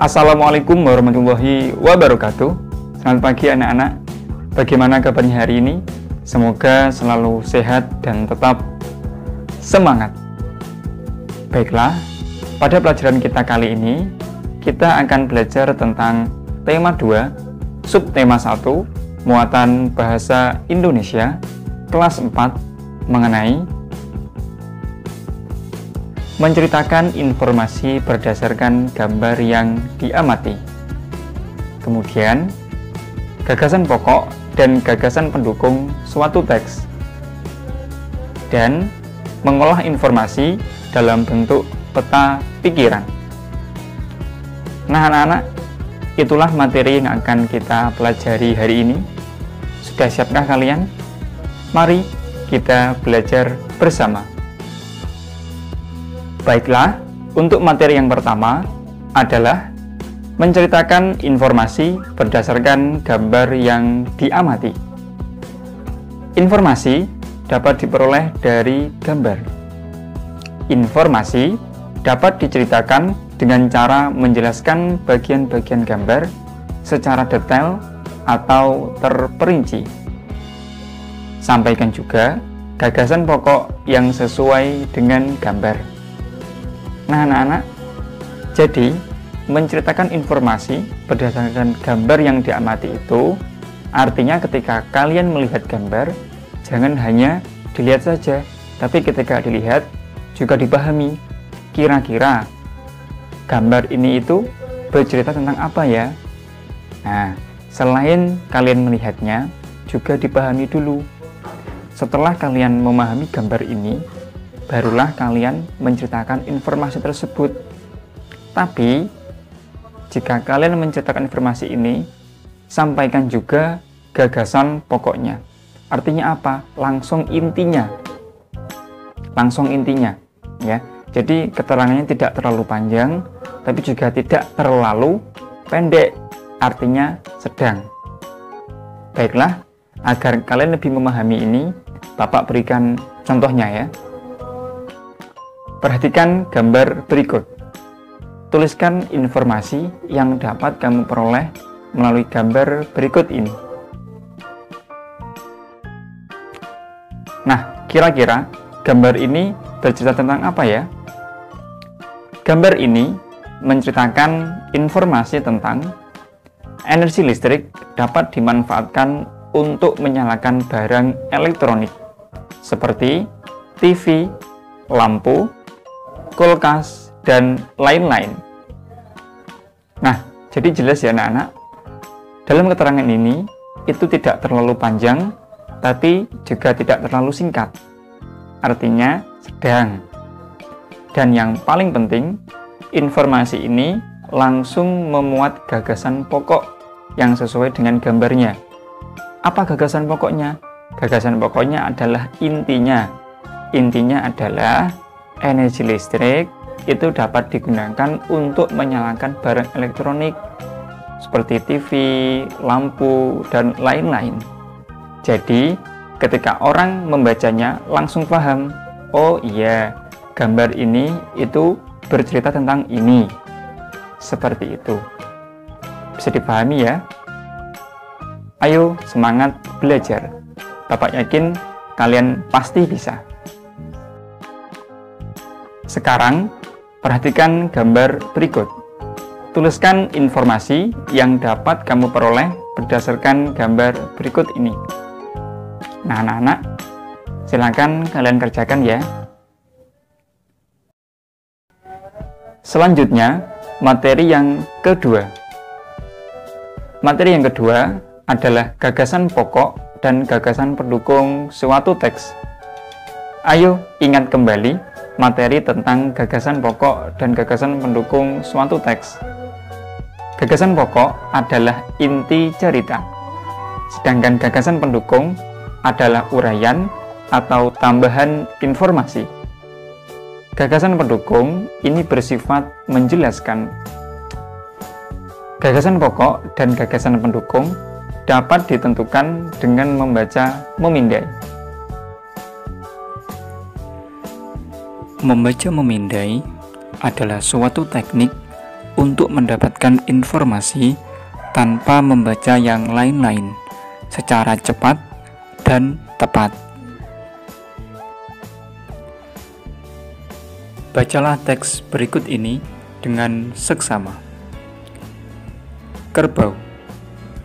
Assalamualaikum warahmatullahi wabarakatuh. Selamat pagi anak-anak. Bagaimana kabarnya hari ini? Semoga selalu sehat dan tetap semangat. Baiklah, pada pelajaran kita kali ini kita akan belajar tentang tema 2, subtema 1, muatan bahasa Indonesia, kelas 4, mengenai menceritakan informasi berdasarkan gambar yang diamati. Kemudian, gagasan pokok dan gagasan pendukung suatu teks. Dan mengolah informasi dalam bentuk peta pikiran. Nah, anak-anak, itulah materi yang akan kita pelajari hari ini. Sudah siapkah kalian? Mari kita belajar bersama. Baiklah, untuk materi yang pertama adalah menceritakan informasi berdasarkan gambar yang diamati. Informasi dapat diperoleh dari gambar. Informasi dapat diceritakan dengan cara menjelaskan bagian-bagian gambar secara detail atau terperinci. Sampaikan juga gagasan pokok yang sesuai dengan gambar. Nah, anak-anak, jadi menceritakan informasi berdasarkan gambar yang diamati itu artinya ketika kalian melihat gambar, jangan hanya dilihat saja, tapi ketika dilihat juga dipahami. Kira-kira gambar ini itu bercerita tentang apa ya? Nah, selain kalian melihatnya, juga dipahami dulu. Setelah kalian memahami gambar ini, barulah kalian menceritakan informasi tersebut. Tapi, jika kalian menceritakan informasi ini, sampaikan juga gagasan pokoknya. Artinya apa? Langsung intinya. Langsung intinya, ya. Jadi, keterangannya tidak terlalu panjang, tapi juga tidak terlalu pendek. Artinya sedang. Baiklah, agar kalian lebih memahami ini, Bapak berikan contohnya ya. Perhatikan gambar berikut. Tuliskan informasi yang dapat kamu peroleh melalui gambar berikut ini. Nah, kira-kira gambar ini bercerita tentang apa ya? Gambar ini menceritakan informasi tentang energi listrik dapat dimanfaatkan untuk menyalakan barang elektronik seperti TV, lampu, kulkas, dan lain-lain. Nah, jadi jelas ya anak-anak, dalam keterangan ini itu tidak terlalu panjang, tapi juga tidak terlalu singkat. Artinya sedang. Dan yang paling penting, informasi ini langsung memuat gagasan pokok yang sesuai dengan gambarnya. Apa gagasan pokoknya? Gagasan pokoknya adalah intinya. Intinya adalah energi listrik itu dapat digunakan untuk menyalakan barang elektronik seperti TV, lampu, dan lain-lain. Jadi, ketika orang membacanya langsung paham, oh iya, gambar ini itu bercerita tentang ini. Seperti itu. Bisa dipahami ya? Ayo semangat belajar. Bapak yakin kalian pasti bisa. Sekarang, perhatikan gambar berikut. Tuliskan informasi yang dapat kamu peroleh berdasarkan gambar berikut ini. Nah, anak-anak, silakan kalian kerjakan ya. Selanjutnya, materi yang kedua. Materi yang kedua adalah gagasan pokok dan gagasan pendukung suatu teks. Ayo ingat kembali materi tentang gagasan pokok dan gagasan pendukung suatu teks. Gagasan pokok adalah inti cerita, sedangkan gagasan pendukung adalah uraian atau tambahan informasi. Gagasan pendukung ini bersifat menjelaskan. Gagasan pokok dan gagasan pendukung dapat ditentukan dengan membaca memindai. Membaca memindai adalah suatu teknik untuk mendapatkan informasi tanpa membaca yang lain-lain secara cepat dan tepat. Bacalah teks berikut ini dengan seksama. Kerbau.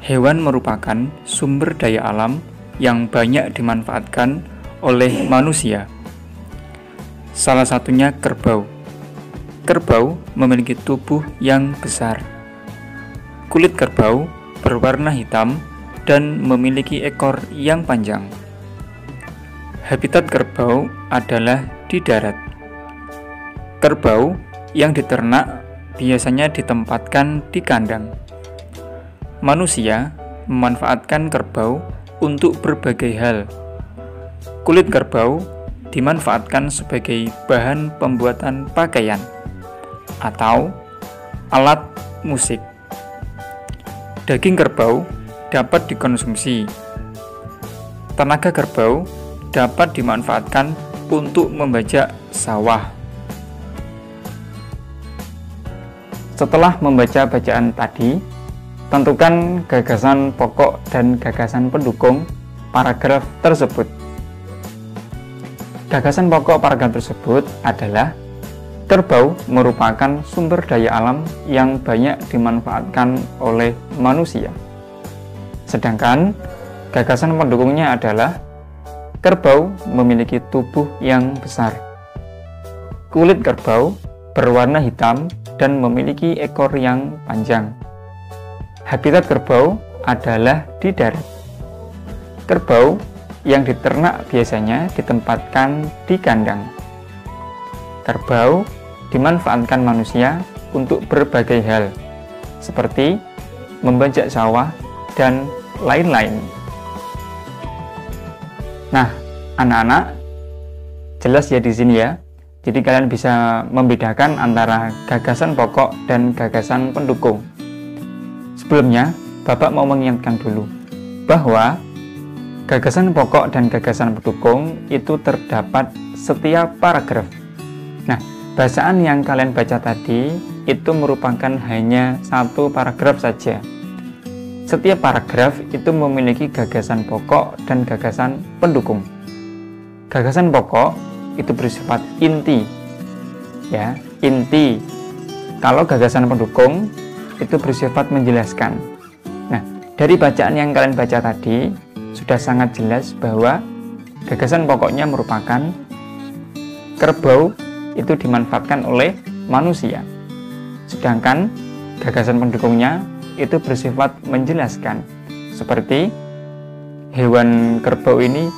Hewan merupakan sumber daya alam yang banyak dimanfaatkan oleh manusia. Salah satunya kerbau. Kerbau memiliki tubuh yang besar. Kulit kerbau berwarna hitam dan memiliki ekor yang panjang. Habitat kerbau adalah di darat. Kerbau yang diternak biasanya ditempatkan di kandang. Manusia memanfaatkan kerbau untuk berbagai hal. Kulit kerbau dimanfaatkan sebagai bahan pembuatan pakaian atau alat musik. Daging kerbau dapat dikonsumsi. Tenaga kerbau dapat dimanfaatkan untuk membajak sawah. Setelah membaca bacaan tadi, tentukan gagasan pokok dan gagasan pendukung paragraf tersebut. Gagasan pokok paragraf tersebut adalah kerbau merupakan sumber daya alam yang banyak dimanfaatkan oleh manusia. Sedangkan gagasan pendukungnya adalah kerbau memiliki tubuh yang besar. Kulit kerbau berwarna hitam dan memiliki ekor yang panjang. Habitat kerbau adalah di darat. Kerbau yang diternak biasanya ditempatkan di kandang. Kerbau dimanfaatkan manusia untuk berbagai hal, seperti membajak sawah dan lain-lain. Nah, anak-anak, jelas ya di sini ya. Jadi kalian bisa membedakan antara gagasan pokok dan gagasan pendukung. Sebelumnya, Bapak mau mengingatkan dulu bahwa gagasan pokok dan gagasan pendukung itu terdapat setiap paragraf. Nah, bacaan yang kalian baca tadi itu merupakan hanya satu paragraf saja. Setiap paragraf itu memiliki gagasan pokok dan gagasan pendukung. Gagasan pokok itu bersifat inti, ya, inti. Kalau gagasan pendukung itu bersifat menjelaskan. Nah, dari bacaan yang kalian baca tadi sudah sangat jelas bahwa gagasan pokoknya merupakan kerbau itu dimanfaatkan oleh manusia. Sedangkan gagasan pendukungnya itu bersifat menjelaskan. Seperti hewan kerbau ini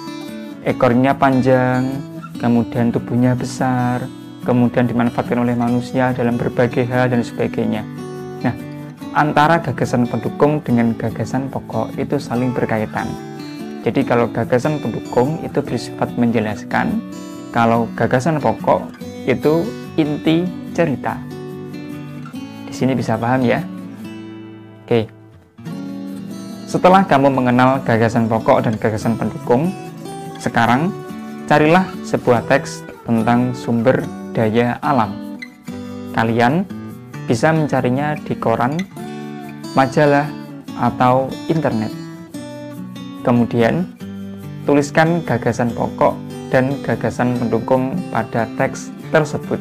ekornya panjang, kemudian tubuhnya besar, kemudian dimanfaatkan oleh manusia dalam berbagai hal dan sebagainya. Nah, antara gagasan pendukung dengan gagasan pokok itu saling berkaitan. Jadi kalau gagasan pendukung itu bersifat menjelaskan, kalau gagasan pokok itu inti cerita. Di sini bisa paham ya? Oke. Setelah kamu mengenal gagasan pokok dan gagasan pendukung, sekarang carilah sebuah teks tentang sumber daya alam. Kalian bisa mencarinya di koran, majalah, atau internet. Kemudian, tuliskan gagasan pokok dan gagasan pendukung pada teks tersebut.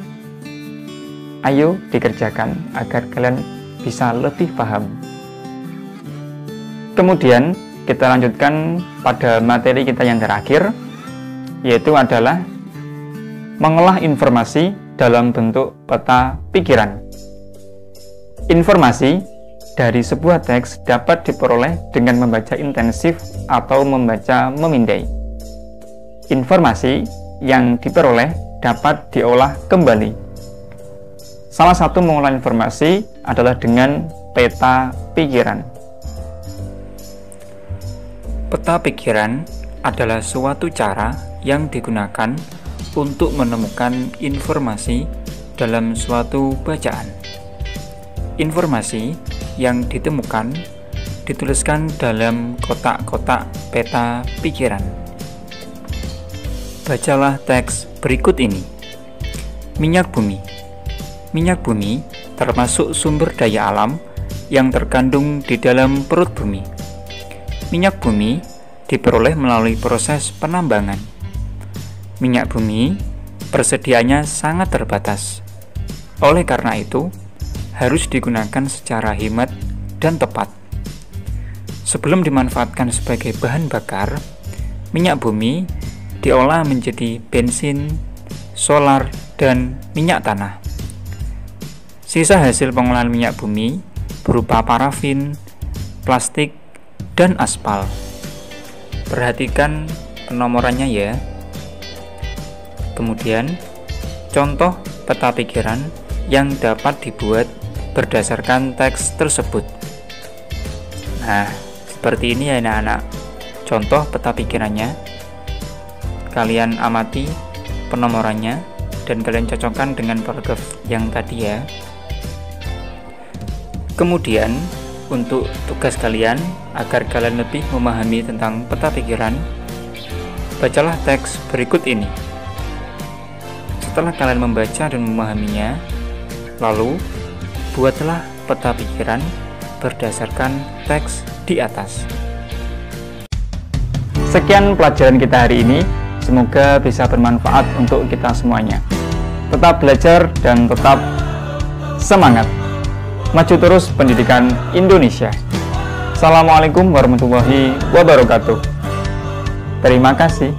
Ayo dikerjakan agar kalian bisa lebih paham. Kemudian, kita lanjutkan pada materi kita yang terakhir, yaitu adalah mengolah informasi dalam bentuk peta pikiran. Informasi dari sebuah teks dapat diperoleh dengan membaca intensif atau membaca memindai. Informasi yang diperoleh dapat diolah kembali. Salah satu mengolah informasi adalah dengan peta pikiran. Peta pikiran adalah suatu cara yang digunakan untuk menemukan informasi dalam suatu bacaan. Informasi yang ditemukan dituliskan dalam kotak-kotak peta pikiran. Bacalah teks berikut ini. Minyak bumi. Minyak bumi termasuk sumber daya alam yang terkandung di dalam perut bumi. Minyak bumi diperoleh melalui proses penambangan. Minyak bumi persediaannya sangat terbatas. Oleh karena itu, harus digunakan secara hemat dan tepat. Sebelum dimanfaatkan sebagai bahan bakar, minyak bumi diolah menjadi bensin, solar, dan minyak tanah. Sisa hasil pengolahan minyak bumi berupa parafin, plastik, dan aspal. Perhatikan penomorannya ya. Kemudian, contoh peta pikiran yang dapat dibuat berdasarkan teks tersebut. Nah, seperti ini ya anak-anak. Contoh peta pikirannya. Kalian amati penomorannya dan kalian cocokkan dengan paragraf yang tadi ya. Kemudian, untuk tugas kalian agar kalian lebih memahami tentang peta pikiran, bacalah teks berikut ini. Setelah kalian membaca dan memahaminya, lalu buatlah peta pikiran berdasarkan teks di atas. Sekian pelajaran kita hari ini, semoga bisa bermanfaat untuk kita semuanya. Tetap belajar dan tetap semangat. Maju terus pendidikan Indonesia. Assalamualaikum warahmatullahi wabarakatuh. Terima kasih.